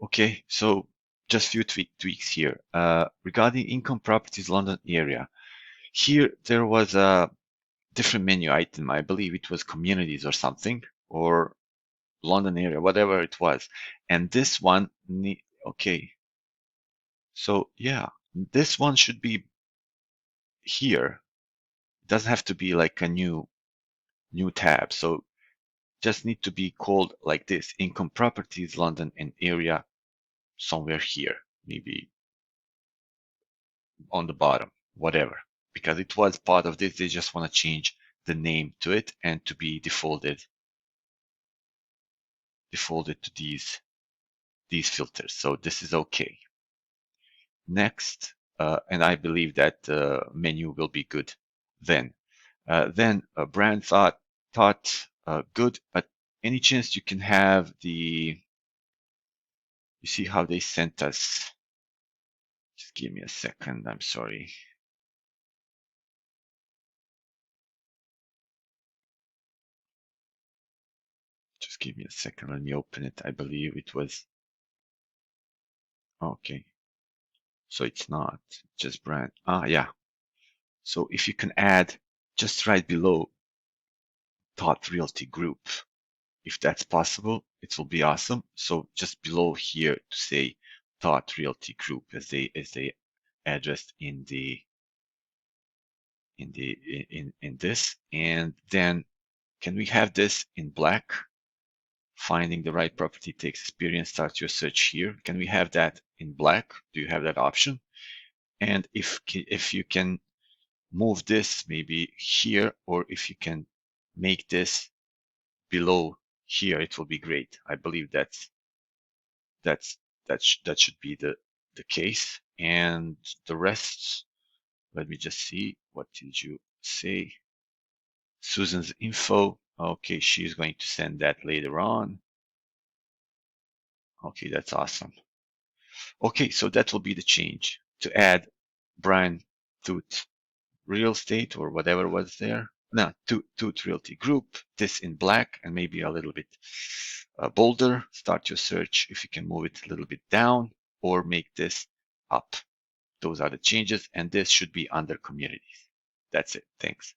Okay, so just few tweaks here. Regarding income properties London area, here there was a different menu item. I believe it was communities or something, or London area, whatever it was. And this one, okay, so yeah, this one should be here. It doesn't have to be like a new tab. So just need to be called like this: income properties London and area, somewhere here, maybe on the bottom, whatever. Because it was part of this, they just want to change the name to it and to be defaulted to these filters. So this is okay. Next, and I believe that the menu will be good then. Then brand thought good, but any chance you can have you see how they sent us? Just give me a second. I'm sorry. Just give me a second. Let me open it. I believe it was okay. So it's not just brand. Yeah. So if you can add just right below Thought Realty Group, if that's possible, it will be awesome. So just below here to say Thought Realty Group as they addressed in this, and then can we have this in black? Finding the right property takes experience. Start your search here. Can we have that in black? Do you have that option? And if you can move this maybe here, or if you can make this below here, it will be great. I believe that should be the case. And the rest, let me just see. What did you say? Susan's info. Okay, she's going to send that later on. Okay, that's awesome. Okay, so that will be the change to add Brian Tooth Real Estate or whatever was there. No, Tooth Realty Group, this in black and maybe a little bit bolder. Start your search if you can move it a little bit down or make this up. Those are the changes, and this should be under communities. That's it. Thanks.